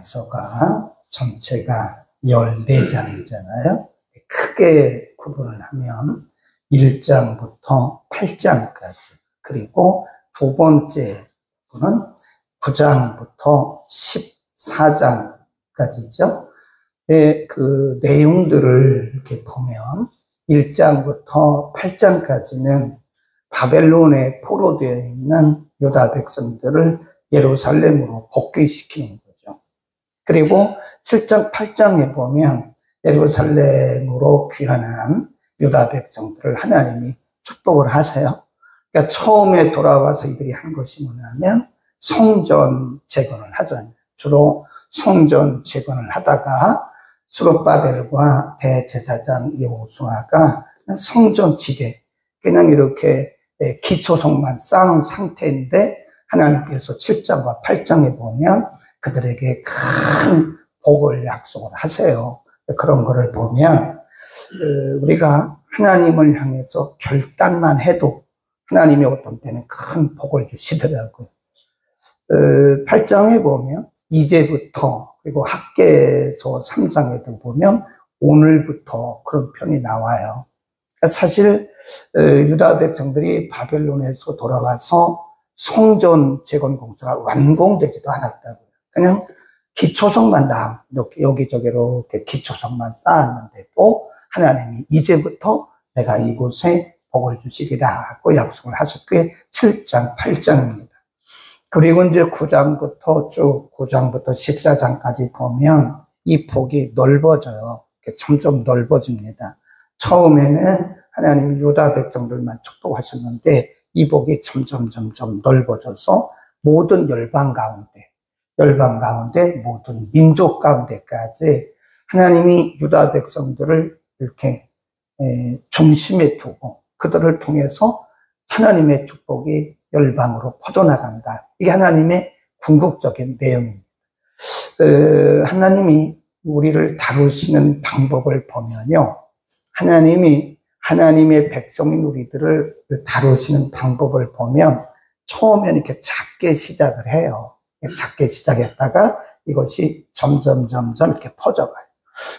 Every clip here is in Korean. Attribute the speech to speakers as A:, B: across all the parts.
A: 서가 전체가 14장이잖아요. 크게 구분을 하면 1장부터 8장까지, 그리고 두 번째 부분은 9장부터 14장까지죠. 그 내용들을 이렇게 보면 1장부터 8장까지는 바벨론에 포로되어 있는 유다 백성들을 예루살렘으로 복귀시키는 거죠. 그리고 7장, 8장에 보면 예루살렘으로 귀환한 유다 백성들을 하나님이 축복을 하세요. 그러니까 처음에 돌아와서 이들이 한 것이 뭐냐면 성전 재건을 하잖아요. 주로 성전 재건을 하다가 스룹바벨과 대제사장 여호수아가 성전 지대, 그냥 이렇게 기초성만 쌓은 상태인데 하나님께서 7장과 8장에 보면 그들에게 큰 복을 약속을 하세요. 그런 거를 보면 우리가 하나님을 향해서 결단만 해도 하나님이 어떤 때는 큰 복을 주시더라고요. 8장에 보면 이제부터, 그리고 학개서 3장에도 보면 오늘부터 그런 편이 나와요. 사실 유다 백성들이 바벨론에서 돌아와서 성전 재건 공사가 완공되지도 않았다고요. 그냥 기초성만 여기저기 이렇게 기초성만 쌓았는데도 하나님이 이제부터 내가 이곳에 복을 주시리라고 약속을 하셨고, 그게 7장, 8장입니다. 그리고 이제 9장부터 14장까지 보면 이 복이 넓어져요. 점점 넓어집니다. 처음에는 하나님이 유다 백성들만 축복하셨는데 이 복이 점점 넓어져서 모든 열방 가운데 모든 민족 가운데까지 하나님이 유다 백성들을 이렇게 중심에 두고 그들을 통해서 하나님의 축복이 열방으로 퍼져나간다. 이게 하나님의 궁극적인 내용입니다. 하나님이 우리를 다루시는 방법을 보면요, 하나님이 하나님의 백성인 우리들을 다루시는 방법을 보면 처음에는 이렇게 작게 시작을 해요. 작게 시작했다가 이것이 점점 이렇게 퍼져가요.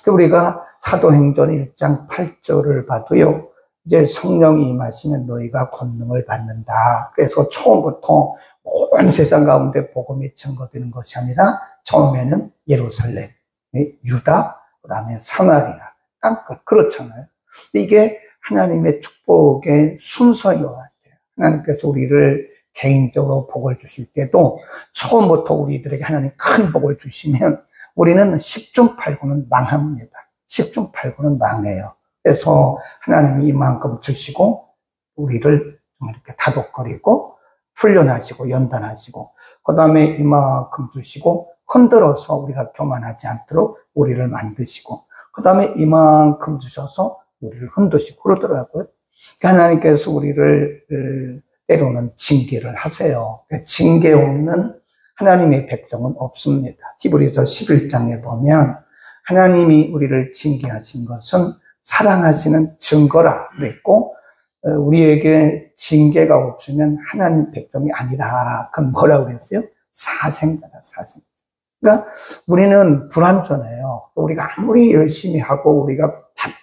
A: 우리가 사도행전 1장 8절을 봐도요, 이제 성령이 임하시면 너희가 권능을 받는다. 그래서 처음부터 온 세상 가운데 복음이 증거되는 것이 아니라 처음에는 예루살렘, 유다, 그 다음에 사마리아, 땅끝, 그렇잖아요. 이게 하나님의 축복의 순서인 것 같아요. 하나님께서 우리를 개인적으로 복을 주실 때도 처음부터 우리들에게 하나님 큰 복을 주시면 우리는 10중 8구는 망합니다. 10중 8구는 망해요. 그래서 하나님이 이만큼 주시고 우리를 좀 이렇게 다독거리고 훈련하시고 연단하시고, 그 다음에 이만큼 주시고 흔들어서 우리가 교만하지 않도록 우리를 만드시고, 그 다음에 이만큼 주셔서 우리를 흔드시고 그러더라고요. 하나님께서 우리를 때로는 징계를 하세요. 징계 없는 하나님의 백성은 없습니다. 히브리서 11장에 보면 하나님이 우리를 징계하신 것은 사랑하시는 증거라 그랬고, 우리에게 징계가 없으면 하나님 백성이 아니라, 그건 뭐라고 그랬어요? 사생자다, 사생자. 그러니까 우리는 불완전해요. 우리가 아무리 열심히 하고 우리가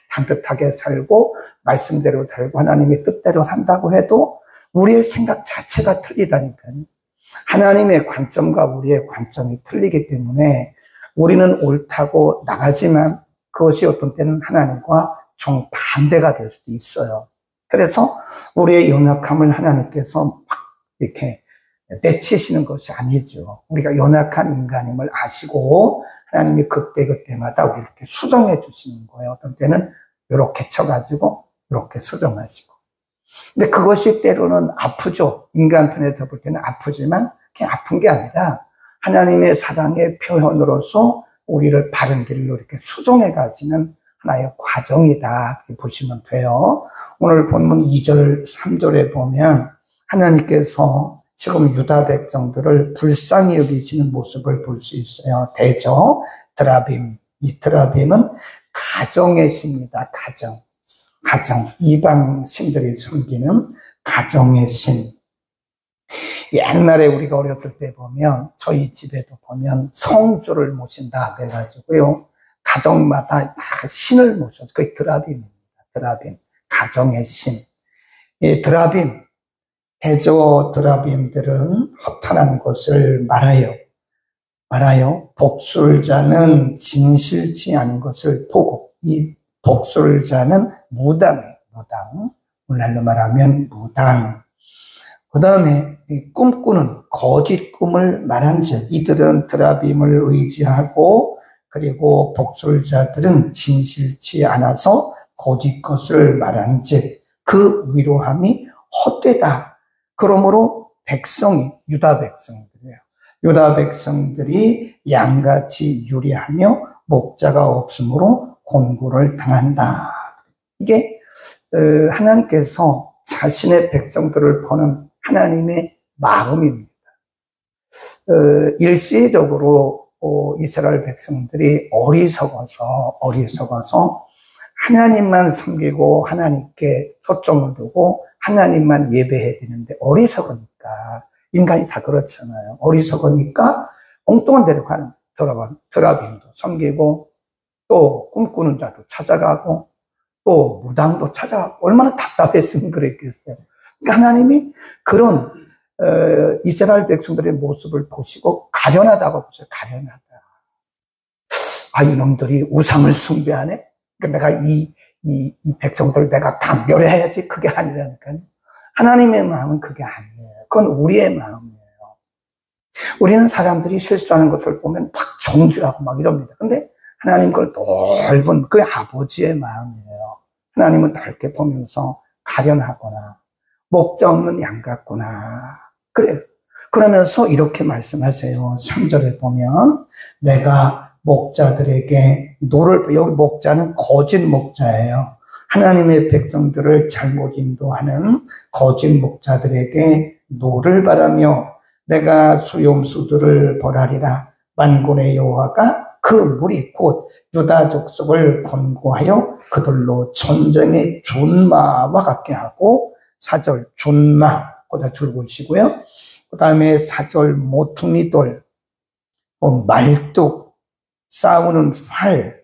A: 반듯하게 살고 말씀대로 살고 하나님의 뜻대로 산다고 해도 우리의 생각 자체가 틀리다니까요. 하나님의 관점과 우리의 관점이 틀리기 때문에 우리는 옳다고 나가지만 그것이 어떤 때는 하나님과 정반대가 될 수도 있어요. 그래서 우리의 연약함을 하나님께서 막 이렇게 내치시는 것이 아니죠. 우리가 연약한 인간임을 아시고 하나님이 그때마다 우리를 이렇게 수정해 주시는 거예요. 어떤 때는 이렇게 쳐가지고 이렇게 수정하시고. 근데 그것이 때로는 아프죠. 인간 편에서 볼 때는 아프지만 그냥 아픈 게 아니라 하나님의 사랑의 표현으로서 우리를 바른 길로 이렇게 수정해 가시는 하나의 과정이다, 이렇게 보시면 돼요. 오늘 본문 2절, 3절에 보면 하나님께서 지금 유다 백성들을 불쌍히 여기시는 모습을 볼 수 있어요. 대저, 드라빔. 이 드라빔은 가정의 신입니다. 가정. 이방 신들이 섬기는 가정의 신. 옛날에 우리가 어렸을 때 보면 저희 집에도 보면 성주를 모신다 그래가지고요. 가정마다 다 신을 모셔서 그게 드라빔입니다. 드라빔. 가정의 신. 이 드라빔. 해저 드라빔들은 허탄한 것을 말하여 복술자는 진실치 않은 것을 보고 이 복술자는 무당. 오늘날로 말하면 무당. 그 다음에 꿈꾸는 거짓 꿈을 말한즉 이들은 드라빔을 의지하고 그리고 복술자들은 진실치 않아서 거짓 것을 말한즉 그 위로함이 헛되다. 그러므로 백성이 유다 백성들이에요. 유다 백성들이 양같이 유리하며 목자가 없으므로 곤고를 당한다. 이게 하나님께서 자신의 백성들을 보는 하나님의 마음입니다. 일시적으로 이스라엘 백성들이 어리석어서 하나님만 섬기고 하나님께 초점을 두고 하나님만 예배해야 되는데 어리석으니까 인간이 다 그렇잖아요. 어리석으니까 엉뚱한 데로 가는 드라빔도 섬기고 또 꿈꾸는 자도 찾아가고 또 무당도 찾아가고 얼마나 답답했으면 그랬겠어요. 그러니까 하나님이 그런 이스라엘 백성들의 모습을 보시고 가련하다고 보세요. 가련하다. 아, 이놈들이 우상을 숭배하네? 그러니까 내가 이 백성들 내가 다 멸해야지. 그게 아니라니까요. 하나님의 마음은 그게 아니에요. 그건 우리의 마음이에요. 우리는 사람들이 실수하는 것을 보면 막 정죄하고 막 이럽니다. 근데 하나님 그걸 넓은 그 아버지의 마음이에요. 하나님은 넓게 보면서 가련하거나 목자 없는 양 같구나. 그래요. 그러면서 이렇게 말씀하세요. 3절에 보면 내가 목자들에게 여기 목자는 거짓 목자예요. 하나님의 백성들을 잘못 인도하는 거짓 목자들에게 노를 바라며 내가 소용수들을 벌하리라. 만군의 여호와가 그 무리 곧 유다 족속을 권고하여 그들로 전쟁의 준마와 같게 하고 4절 준마 거기다 줄고시고요. 그 다음에 4절 모퉁이돌, 말뚝, 싸우는 활,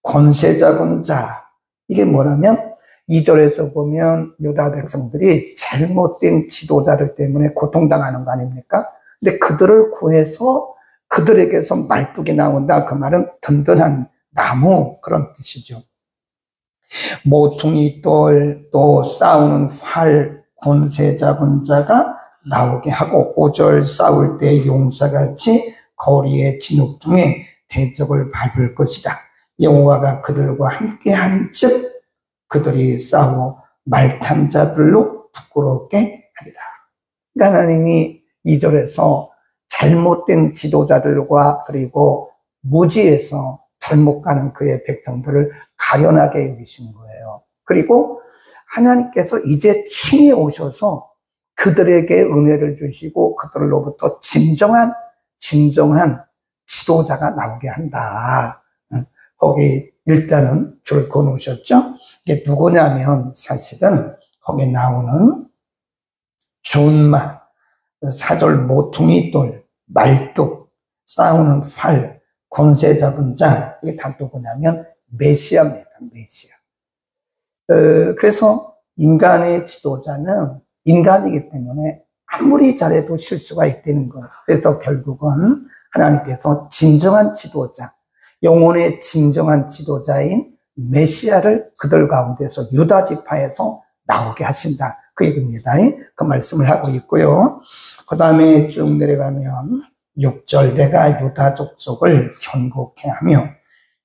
A: 권세 잡은 자. 이게 뭐냐면 2절에서 보면 유다 백성들이 잘못된 지도자들 때문에 고통당하는 거 아닙니까? 근데 그들을 구해서 그들에게서 말뚝이 나온다. 그 말은 든든한 나무 그런 뜻이죠. 모퉁이돌 또 싸우는 활 권세 잡은 자가 나오게 하고 5절 싸울 때 용사같이 거리의 진흙 중에 대적을 밟을 것이다. 여호와가 그들과 함께 한즉 그들이 싸워 말탄 자들로 부끄럽게 하리라. 그러니까 하나님이 2절에서 잘못된 지도자들과 그리고 무지에서 잘못 가는 그의 백성들을 가련하게 여기신 거예요. 그리고 하나님께서 이제 친히 오셔서 그들에게 은혜를 주시고 그들로부터 진정한 지도자가 나오게 한다. 거기 일단은 줄 그어놓으셨죠? 이게 누구냐면 사실은 거기 나오는 준마, 4절 모퉁이돌, 말뚝, 싸우는 활, 권세 잡은 자, 이게 다 누구냐면 메시아입니다. 메시아. 그래서 인간의 지도자는 인간이기 때문에 아무리 잘해도 실수가 있다는 거예요. 그래서 결국은 하나님께서 진정한 지도자, 영혼의 진정한 지도자인 메시아를 그들 가운데서 유다 지파에서 나오게 하신다. 그 얘기입니다. 그 말씀을 하고 있고요. 그 다음에 쭉 내려가면 6절 내가 유다 족속을 견고케 하며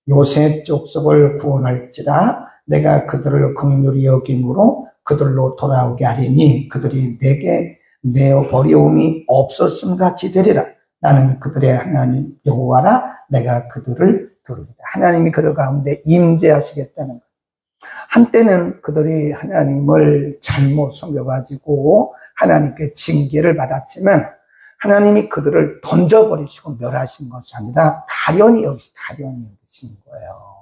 A: 요셉 족속을 구원할지라 내가 그들을 긍휼히 여김으로 그들로 돌아오게 하리니 그들이 내게 내어 버려움이 없었음 같이 되리라. 나는 그들의 하나님 여호와라. 내가 그들을 들으리라. 하나님이 그들 가운데 임재하시겠다는 거예요. 한때는 그들이 하나님을 잘못 섬겨가지고 하나님께 징계를 받았지만 하나님이 그들을 던져버리시고 멸하신 것이 아니라 가련히 여기신 거예요.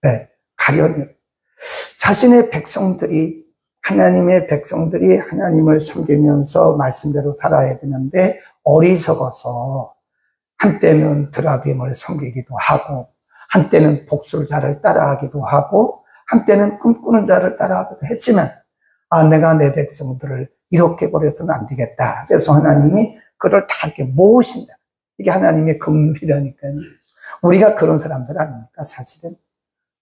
A: 네, 가련히. 자신의 백성들이 하나님의 백성들이 하나님을 섬기면서 말씀대로 살아야 되는데 어리석어서 한때는 드라빔을 섬기기도 하고 한때는 복술자를 따라하기도 하고 한때는 꿈꾸는 자를 따라하기도 했지만 내가 내 백성들을 이렇게 버려서는 안 되겠다. 그래서 하나님이 그를 다 이렇게 모으신다. 이게 하나님의 긍휼이라니까요. 우리가 그런 사람들 아닙니까? 사실은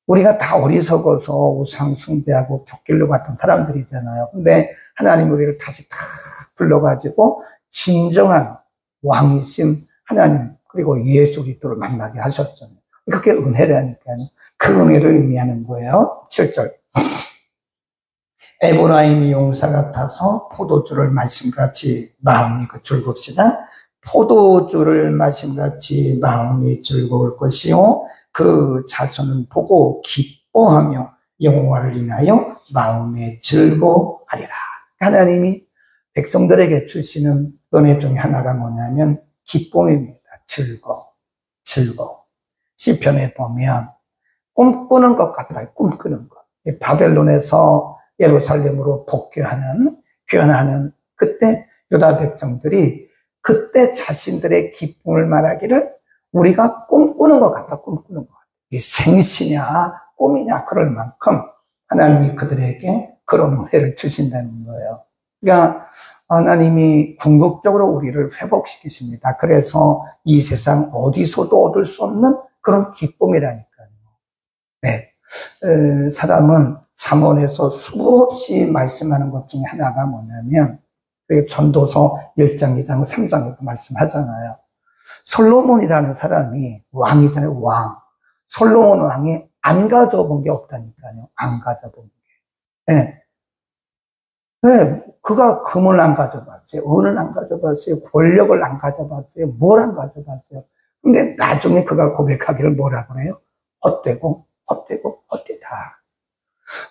A: 우리가 다 어리석어서 우상 숭배하고 벽길로 갔던 사람들이잖아요. 근데 하나님 우리를 다시 다 불러가지고 진정한 왕이신 하나님 그리고 예수 그리스도를 만나게 하셨잖아요. 그게 은혜라니까요. 그 은혜를 의미하는 거예요. 7절. 에브라임이 용사 같아서 포도주를 마심같이 마음이 즐겁시다. 포도주를 마심같이 마음이 즐거울 것이요 그 자손은 보고 기뻐하며 여호와를 인하여 마음에 즐거워하리라. 하나님이 백성들에게 주시는 은혜 중에 하나가 뭐냐면 기쁨입니다. 즐거워. 시편에 보면 꿈꾸는 것 같아요. 꿈꾸는 것. 바벨론에서 예루살렘으로 귀환하는 그때 유다 백성들이 그때 자신들의 기쁨을 말하기를 우리가 꿈꾸는 것 같다. 꿈꾸는 것 같다. 이 생시냐 꿈이냐 그럴 만큼 하나님이 그들에게 그런 은혜를 주신다는 거예요. 그러니까 하나님이 궁극적으로 우리를 회복시키십니다. 그래서 이 세상 어디서도 얻을 수 없는 그런 기쁨이라니까요. 네. 사람은 잠언에서 수없이 말씀하는 것 중에 하나가 뭐냐면 전도서 1장, 2장, 3장에도 말씀하잖아요. 솔로몬이라는 사람이 왕이잖아요. 왕. 솔로몬 왕이 안 가져본 게 없다니까요. 안 가져본 게. 네. 왜? 그가 금을 안 가져봤어요. 은을 안 가져봤어요. 권력을 안 가져봤어요. 뭘 안 가져봤어요. 근데 나중에 그가 고백하기를 뭐라 그래요? 헛되다.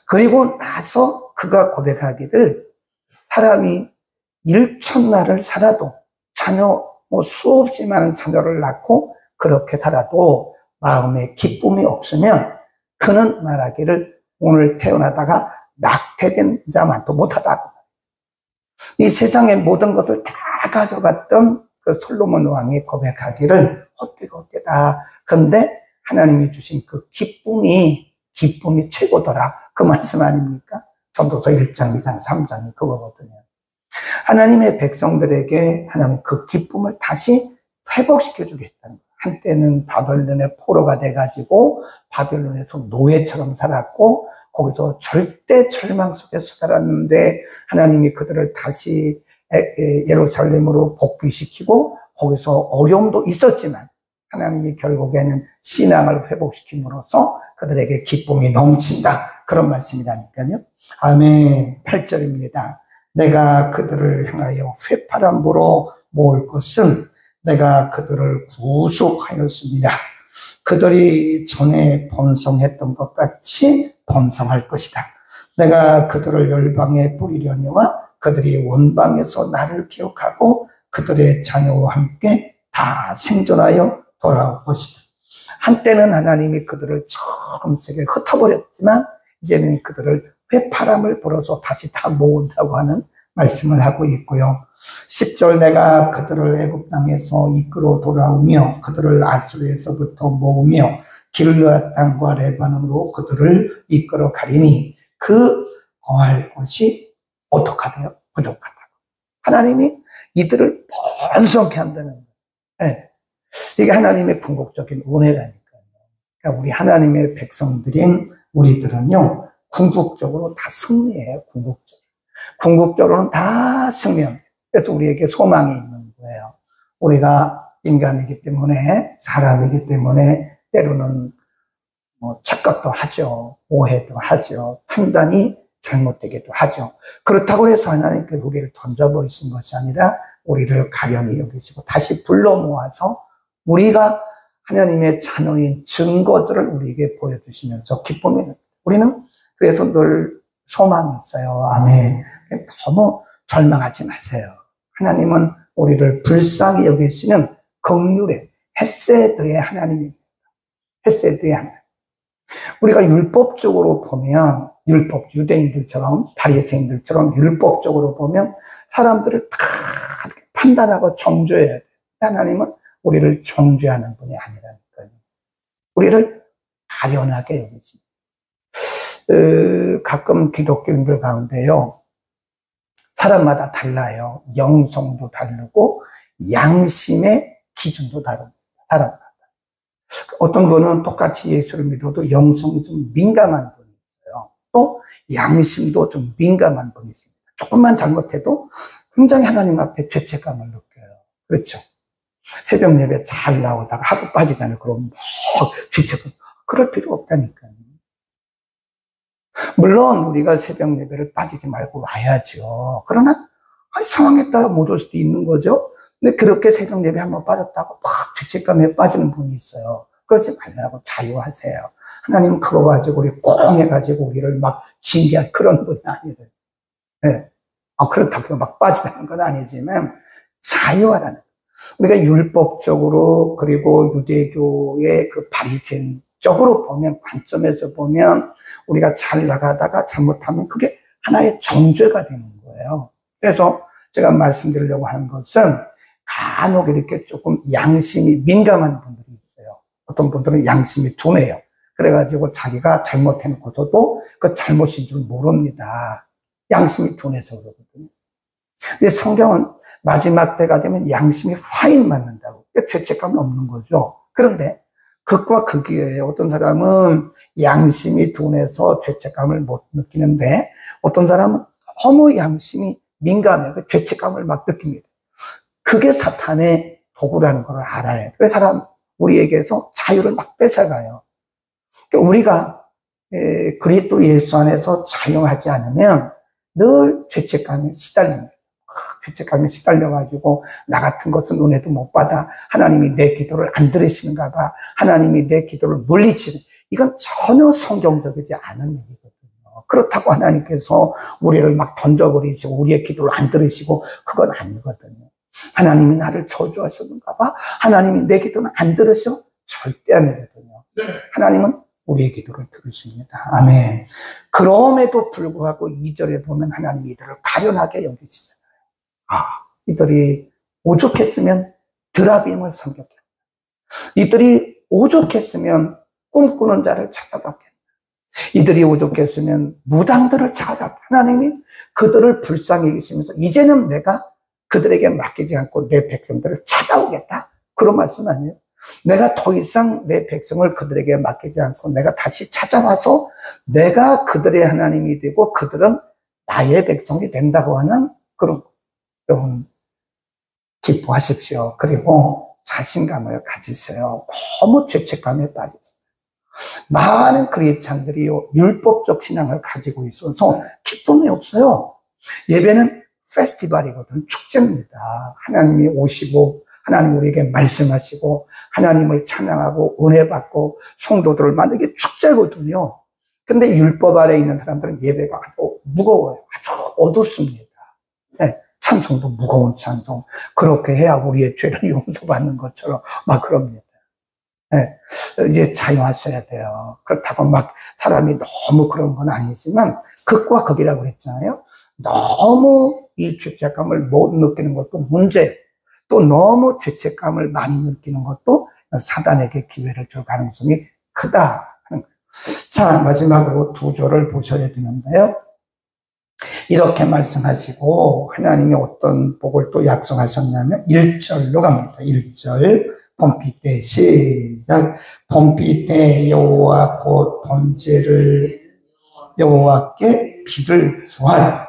A: 그리고 나서 그가 고백하기를 사람이 1,000날을 살아도 자녀 수없이 많은 자녀를 낳고 그렇게 살아도 마음에 기쁨이 없으면 그는 말하기를 오늘 태어나다가 낙태된 자만도 못하다고. 이 세상의 모든 것을 다 가져갔던 그 솔로몬 왕이 고백하기를 헛되다. 근데 하나님이 주신 그 기쁨이 최고더라. 그 말씀 아닙니까? 전도서 1장, 2장, 3장이 그거거든요. 하나님의 백성들에게 하나님 그 기쁨을 다시 회복시켜 주겠다는 거예요. 한때는 바벨론의 포로가 돼가지고 바벨론에서 노예처럼 살았고 거기서 절대 절망 속에서 살았는데 하나님이 그들을 다시 예루살렘으로 복귀시키고 거기서 어려움도 있었지만 하나님이 결국에는 신앙을 회복시킴으로써 그들에게 기쁨이 넘친다. 그런 말씀이라니까요. 아멘. 8절입니다. 내가 그들을 향하여 쇠파람부로 모을 것은 내가 그들을 구속하였습니다. 그들이 전에 번성했던 것 같이 번성할 것이다. 내가 그들을 열방에 뿌리려니와 그들이 원방에서 나를 기억하고 그들의 자녀와 함께 다 생존하여 돌아올 것이다. 한때는 하나님이 그들을 조금씩 흩어버렸지만 이제는 그들을 쇠파람을 불어서 다시 다 모은다고 하는 말씀을 하고 있고요. 10절 내가 그들을 애굽 땅에서 이끌어 돌아오며 그들을 아수르에서부터 모으며 길르앗 땅과 레바논으로 그들을 이끌어 가리니 그 거할 곳이 어떡하대요? 부족하다고. 하나님이 이들을 번성케 한다는 거예요. 네. 이게 하나님의 궁극적인 은혜라니까요. 그러니까 우리 하나님의 백성들인 우리들은요, 궁극적으로 다 승리해요. 궁극적으로는 다 승리합니다. 그래서 우리에게 소망이 있는 거예요. 우리가 인간이기 때문에, 사람이기 때문에 때로는 착각도 하죠. 오해도 하죠. 판단이 잘못되기도 하죠. 그렇다고 해서 하나님께서 우리를 던져버리신 것이 아니라 우리를 가련히 여기시고 다시 불러 모아서 우리가 하나님의 자녀인 증거들을 우리에게 보여주시면서 기쁨이 우리는 그래서 늘 소망이 있어요. 아멘. 너무 절망하지 마세요. 하나님은 우리를 불쌍히 여기시는 긍휼의 헤세드의 하나님입니다. 헤세드의 하나님. 우리가 율법적으로 보면 율법, 유대인들처럼, 바리새인들처럼 율법적으로 보면 사람들을 다 이렇게 판단하고 정죄해야 돼요. 하나님은 우리를 정죄하는 분이 아니라니까요. 우리를 가련하게 여기십니다. 가끔 기독교인들 가운데요, 사람마다 달라요. 영성도 다르고 양심의 기준도 다릅니다. 사람마다. 어떤 거는 똑같이 예수를 믿어도 영성이 좀 민감한 분이 있어요. 또 양심도 좀 민감한 분이 있습니다. 조금만 잘못해도 굉장히 하나님 앞에 죄책감을 느껴요. 그렇죠? 새벽 예배 잘 나오다가 하루 빠지잖아요. 그럼 막 죄책감. 그럴 필요 없다니까요. 물론 우리가 새벽 예배를 빠지지 말고 와야죠. 그러나 상황에 따라 못 올 수도 있는 거죠. 근데 그렇게 새벽 예배 한번 빠졌다고 막 죄책감에 빠지는 분이 있어요. 그러지 말라고 자유하세요. 하나님 그거 가지고 우리 꽁 해가지고 우리를 막 징계할 그런 분이 아니래요. 네. 그렇다고 해서 막 빠지다는 건 아니지만 자유하라는. 우리가 율법적으로 그리고 유대교의 그 바리새인적으로 보면, 관점에서 보면 우리가 잘 나가다가 잘못하면 그게 하나의 정죄가 되는 거예요. 그래서 제가 말씀드리려고 하는 것은 간혹 이렇게 조금 양심이 민감한 분들이 있어요. 어떤 분들은 양심이 둔해요. 그래가지고 자기가 잘못해놓고서도 그 잘못인 줄 모릅니다. 양심이 둔해서 그러거든요. 근데 성경은 마지막 때가 되면 양심이 화인 맞는다고. 죄책감이 없는 거죠. 그런데 극과 극이에요. 어떤 사람은 양심이 둔해서 죄책감을 못 느끼는데 어떤 사람은 너무 양심이 민감해요. 그 죄책감을 막 느낍니다. 그게 사탄의 도구라는 걸 알아야 돼요. 그래서 우리에게서 자유를 막 뺏어가요. 그러니까 우리가 그리스도 예수 안에서 자유하지 않으면 늘 죄책감에 시달립니다. 죄책감에 시달려가지고 나 같은 것은 은혜도 못 받아, 하나님이 내 기도를 안 들으시는가 봐, 하나님이 내 기도를 물리치는, 이건 전혀 성경적이지 않은 얘기거든요. 그렇다고 하나님께서 우리를 막 던져버리시고 우리의 기도를 안 들으시고 그건 아니거든요. 하나님이 나를 저주하셨는가 봐, 하나님이 내 기도는 안 들으셔? 절대 아니거든요. 하나님은 우리의 기도를 들으십니다. 아멘. 그럼에도 불구하고 2절에 보면 하나님이 이들을 가련하게 여기시잖아요. 이들이 오죽했으면 드라빔을 섬겼겠다. 이들이 오죽했으면 꿈꾸는 자를 찾아갔겠다. 이들이 오죽했으면 무당들을 찾아갔다. 하나님이 그들을 불쌍히 여기시면서 이제는 내가 그들에게 맡기지 않고 내 백성들을 찾아오겠다. 그런 말씀 아니에요? 내가 더 이상 내 백성을 그들에게 맡기지 않고 내가 다시 찾아와서 내가 그들의 하나님이 되고 그들은 나의 백성이 된다고 하는 그런, 여러분 기뻐하십시오. 그리고 자신감을 가지세요. 너무 죄책감에 빠지세요. 많은 크리스찬들이 율법적 신앙을 가지고 있어서 기쁨이 없어요. 예배는 페스티벌이거든, 축제입니다. 하나님이 오시고 하나님 우리에게 말씀하시고 하나님을 찬양하고 은혜 받고 성도들을 만나는 게 축제거든요. 근데 율법 아래 있는 사람들은 예배가 아주 무거워요. 아주 어둡습니다. 네, 찬송도 무거운 찬송. 그렇게 해야 우리의 죄를 용서받는 것처럼 막 그럽니다. 네, 이제 자유하셔야 돼요. 그렇다고 막 사람이 너무 그런 건 아니지만 극과 극이라고 그랬잖아요. 너무 이 죄책감을 못 느끼는 것도 문제예요. 또 너무 죄책감을 많이 느끼는 것도 사단에게 기회를 줄 가능성이 크다 하는 거예요. 자, 마지막으로 2절을 보셔야 되는데요. 이렇게 말씀하시고 하나님이 어떤 복을 또 약속하셨냐면 1절로 갑니다. 1절 봄비 때 시작. 봄비 때 여호와 곧 번제를 여호와께 비를 구하라.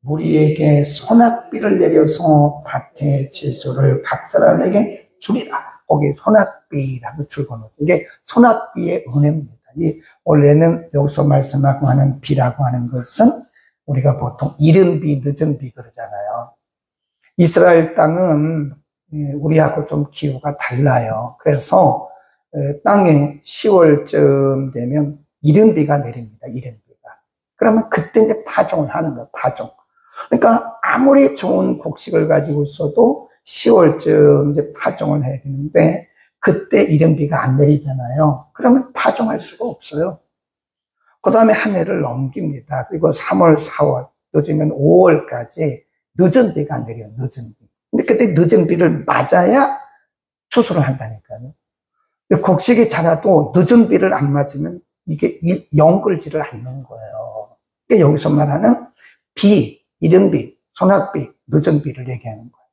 A: 무리에게 소낙비를 내려서 밭의 채소를 각 사람에게 주리라. 거기 소낙비라고 줄거놓죠. 이게 소낙비의 은혜입니다. 이 원래는 여기서 말씀하고 하는 비라고 하는 것은 우리가 보통 이른 비, 늦은 비 그러잖아요. 이스라엘 땅은 우리하고 좀 기후가 달라요. 그래서 땅에 10월쯤 되면 이른 비가 내립니다. 이른 비가. 그러면 그때 이제 파종을 하는 거예요. 파종. 그러니까 아무리 좋은 곡식을 가지고 있어도 10월쯤 이제 파종을 해야 되는데 그때 이른 비가 안 내리잖아요. 그러면 파종할 수가 없어요. 그 다음에 한 해를 넘깁니다. 그리고 3월, 4월, 요즘엔 5월까지 늦은 비가 내려요. 늦은 비. 근데 그때 늦은 비를 맞아야 추수를 한다니까요. 곡식이 자라도 늦은 비를 안 맞으면 이게 영글지를 않는 거예요. 그러니까 여기서 말하는 비, 이른 비, 소낙비, 늦은 비를 얘기하는 거예요.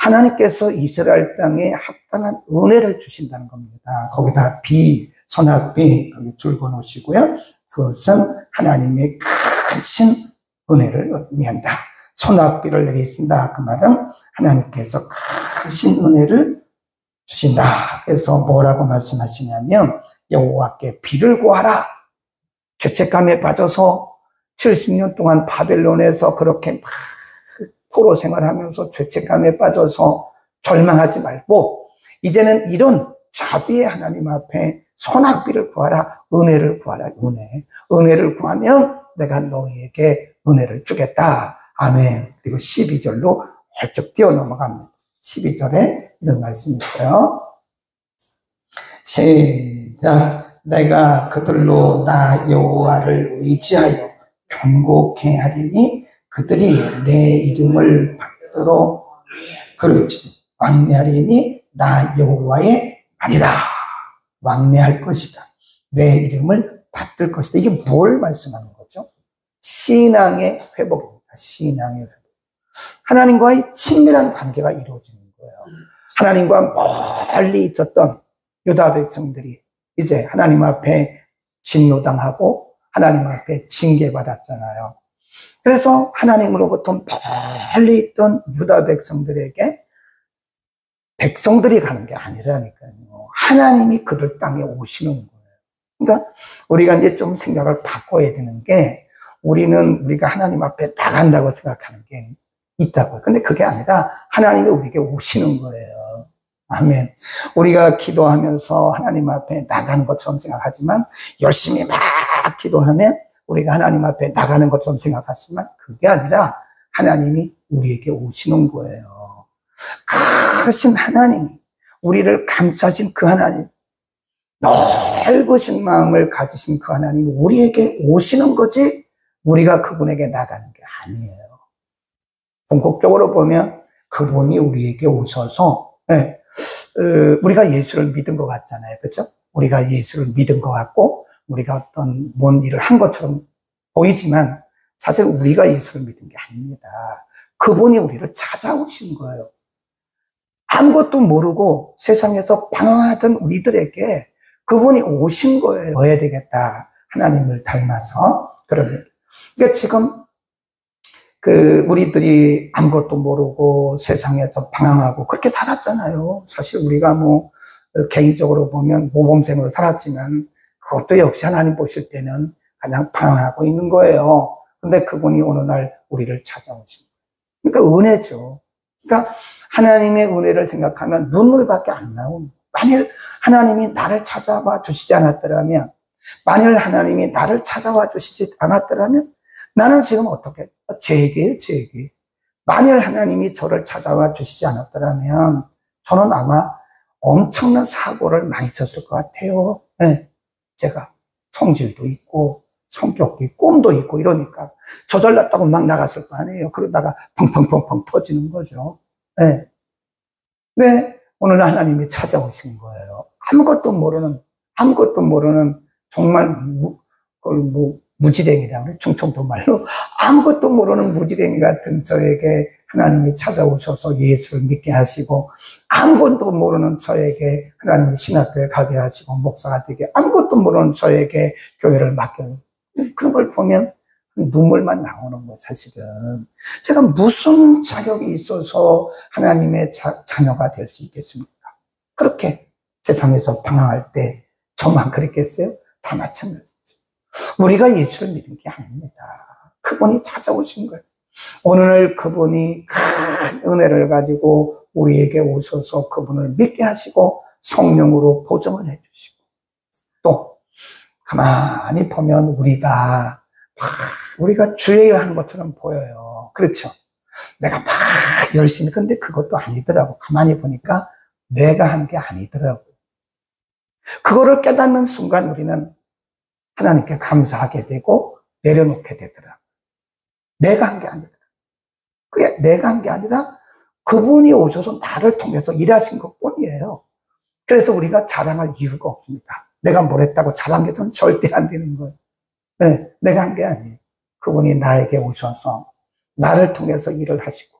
A: 하나님께서 이스라엘 땅에 합당한 은혜를 주신다는 겁니다. 거기다 비, 소낙비 줄 그어놓으시고요. 그것은 하나님의 크신 은혜를 의미한다. 소낙비를 내리신다. 그 말은 하나님께서 크신 은혜를 주신다. 그래서 뭐라고 말씀하시냐면 여호와께 비를 구하라. 죄책감에 빠져서 70년 동안 바벨론에서 그렇게 포로 생활하면서 죄책감에 빠져서 절망하지 말고 이제는 이런 자비의 하나님 앞에 소낙비를 구하라. 은혜를 구하라. 은혜를 구하면 내가 너희에게 은혜를 주겠다. 아멘. 그리고 12절로 활짝 뛰어넘어갑니다. 12절에 이런 말씀이 있어요. 시작. 내가 그들로 나 여호와를 의지하여 경고케 하리니 그들이 내 이름을 받들어 그렇지 왕래하리니 나 여호와의 말이라. 왕래할 것이다. 내 이름을 받들 것이다. 이게 뭘 말씀하는 거죠? 신앙의 회복입니다. 신앙의 회복. 하나님과의 친밀한 관계가 이루어지는 거예요. 하나님과 멀리 있었던 유다 백성들이 이제 하나님 앞에 진노당하고 하나님 앞에 징계받았잖아요. 그래서 하나님으로부터 멀리 있던 유다 백성들에게 백성들이 가는 게 아니라니까요. 하나님이 그들 땅에 오시는 거예요. 그러니까 우리가 이제 좀 생각을 바꿔야 되는 게 우리가 하나님 앞에 나간다고 생각하는 게 있다고요. 근데 그게 아니라 하나님이 우리에게 오시는 거예요. 아멘. 우리가 기도하면서 하나님 앞에 나가는 것처럼 생각하지만 열심히 막 기도하면 우리가 하나님 앞에 나가는 것처럼 생각하지만 그게 아니라 하나님이 우리에게 오시는 거예요. 크신 하나님이 우리를 감싸신 그 하나님, 넓으신 마음을 가지신 그 하나님이 우리에게 오시는 거지 우리가 그분에게 나가는 게 아니에요. 본격적으로 보면 그분이 우리에게 오셔서 우리가 예수를 믿은 것 같잖아요. 그렇죠? 우리가 예수를 믿은 것 같고 우리가 어떤 뭔 일을 한 것처럼 보이지만 사실 우리가 예수를 믿은 게 아닙니다. 그분이 우리를 찾아오신 거예요. 아무것도 모르고 세상에서 방황하던 우리들에게 그분이 오신 거예요. 뭐 해야 되겠다. 하나님을 닮아서. 그러면. 그러니까 지금 우리들이 아무것도 모르고 세상에서 방황하고 그렇게 살았잖아요. 사실 우리가 개인적으로 보면 모범생으로 살았지만 그것도 역시 하나님 보실 때는 그냥 방황하고 있는 거예요. 근데 그분이 어느 날 우리를 찾아오신 거예요. 그러니까 은혜죠. 그러니까 하나님의 은혜를 생각하면 눈물밖에 안 나옵니다. 만일 하나님이 나를 찾아와 주시지 않았더라면, 만일 하나님이 나를 찾아와 주시지 않았더라면 나는 지금 어떻게? 제게. 만일 하나님이 저를 찾아와 주시지 않았더라면 저는 아마 엄청난 사고를 많이 쳤을 것 같아요. 네. 제가 성질도 있고 성격도 있고 꿈도 있고 이러니까 저 잘났다고 막 나갔을 거 아니에요. 그러다가 펑펑펑펑 터지는 거죠. 네. 네. 오늘 하나님이 찾아오신 거예요. 아무것도 모르는 정말 무지랭이라 그래. 충청도 말로 아무것도 모르는 무지랭이 같은 저에게 하나님이 찾아오셔서 예수를 믿게 하시고, 아무것도 모르는 저에게 하나님이 신학교에 가게 하시고 목사가 되게, 아무것도 모르는 저에게 교회를 맡겨요. 그런 걸 보면 눈물만 나오는 거예요. 사실은 제가 무슨 자격이 있어서 하나님의 자녀가 될 수 있겠습니까? 그렇게 세상에서 방황할 때 저만 그랬겠어요? 다 마찬가지죠. 우리가 예수를 믿은 게 아닙니다. 그분이 찾아오신 거예요. 오늘 그분이 큰 은혜를 가지고 우리에게 오셔서 그분을 믿게 하시고 성령으로 보정을 해주시고, 또 가만히 보면 우리가 주의 일 하는 것처럼 보여요. 그렇죠? 내가 막 열심히, 근데 그것도 아니더라고. 가만히 보니까 내가 한 게 아니더라고. 그거를 깨닫는 순간 우리는 하나님께 감사하게 되고 내려놓게 되더라. 내가 한 게 아니라. 그게 내가 한 게 아니라 그분이 오셔서 나를 통해서 일하신 것뿐이에요. 그래서 우리가 자랑할 이유가 없습니다. 내가 뭘 했다고 자랑해서는 절대 안 되는 거예요. 네, 내가 한 게 아니에요. 그분이 나에게 오셔서 나를 통해서 일을 하시고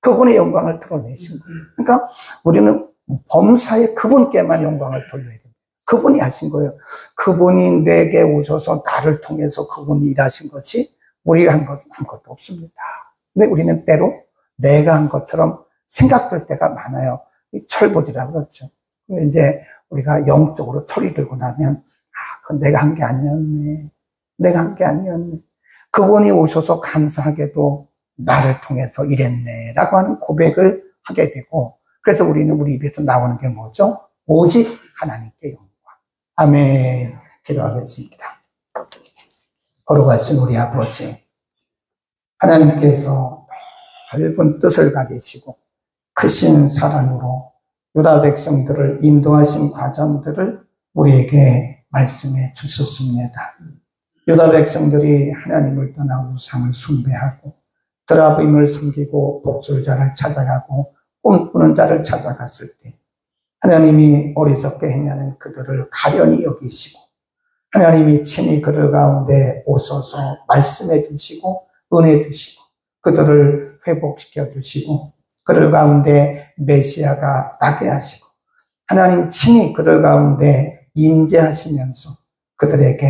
A: 그분의 영광을 드러내신 거예요. 그러니까 우리는 범사에 그분께만 영광을 돌려야 됩니다. 그분이 하신 거예요. 그분이 내게 오셔서 나를 통해서 그분이 일하신 것이 우리가 한 것도 없습니다. 근데 우리는 때로 내가 한 것처럼 생각될 때가 많아요. 철부지라고 그러죠. 이제 우리가 영적으로 철이 들고 나면, 그건 내가 한 게 아니었네. 내가 한 게 아니었네. 그분이 오셔서 감사하게도 나를 통해서 일했네. 라고 하는 고백을 하게 되고, 그래서 우리는 우리 입에서 나오는 게 뭐죠? 오직 하나님께 영광. 아멘. 기도하겠습니다. 거룩하신 우리 아버지, 하나님께서 넓은 뜻을 가지시고 크신 사랑으로 유다 백성들을 인도하신 과정들을 우리에게 말씀해 주셨습니다. 유다 백성들이 하나님을 떠나 우상을 숭배하고 드라빔을 섬기고 복술자를 찾아가고 꿈꾸는 자를 찾아갔을 때 하나님이 어리석게 행하는 그들을 가련히 여기시고 하나님이 친히 그들 가운데 오셔서 말씀해 주시고 은혜 주시고 그들을 회복시켜 주시고 그들 가운데 메시아가 나게 하시고 하나님 친히 그들 가운데 임재하시면서 그들에게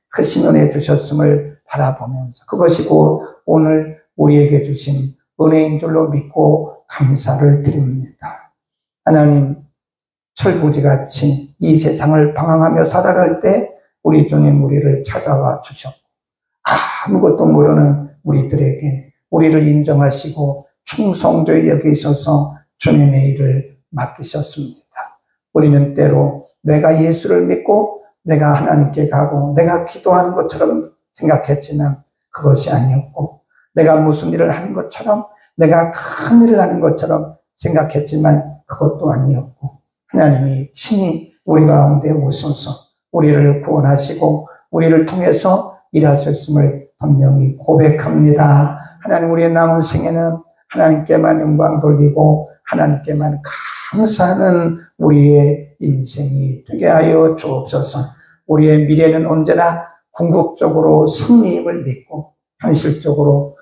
A: 크신 은혜 주셨음을 바라보면서 그것이 곧 오늘 우리에게 주신 은혜인 줄로 믿고 감사를 드립니다. 하나님 철부지같이 이 세상을 방황하며 살아갈 때 우리 주님 우리를 찾아와 주셨고 아무것도 모르는 우리들에게 우리를 인정하시고 충성되게 여기셔서 주님의 일을 맡기셨습니다. 우리는 때로 내가 예수를 믿고 내가 하나님께 가고 내가 기도하는 것처럼 생각했지만 그것이 아니었고 내가 무슨 일을 하는 것처럼 내가 큰 일을 하는 것처럼 생각했지만 그것도 아니었고 하나님이 친히 우리 가운데 오셔서 우리를 구원하시고 우리를 통해서 일하셨음을 분명히 고백합니다. 하나님 우리의 남은 생에는 하나님께만 영광 돌리고 하나님께만 감사하는 우리의 인생이 되게 하여 주옵소서. 우리의 미래는 언제나 궁극적으로 승리임을 믿고 현실적으로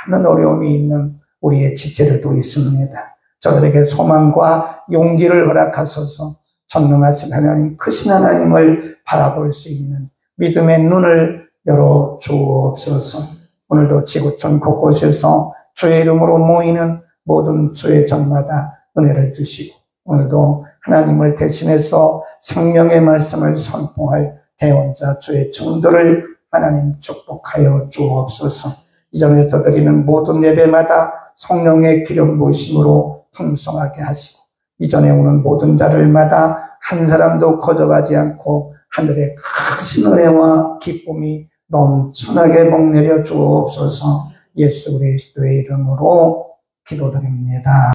A: 많은 어려움이 있는 우리의 지체들도 있습니다. 저들에게 소망과 용기를 허락하소서. 전능하신 하나님, 크신 하나님을 바라볼 수 있는 믿음의 눈을 열어 주옵소서. 오늘도 지구촌 곳곳에서 주의 이름으로 모이는 모든 주의 전마다 은혜를 주시고 오늘도 하나님을 대신해서 생명의 말씀을 선포할 대언자 주의 종들을 하나님 축복하여 주옵소서. 이전에서 드리는 모든 예배마다 성령의 기름 부으심으로 풍성하게 하시고 이전에 오는 모든 자들마다 한 사람도 거저가지 않고 하늘의 크신 은혜와 기쁨이 넘쳐나게 복내려 주옵소서. 예수 그리스도의 이름으로 기도드립니다.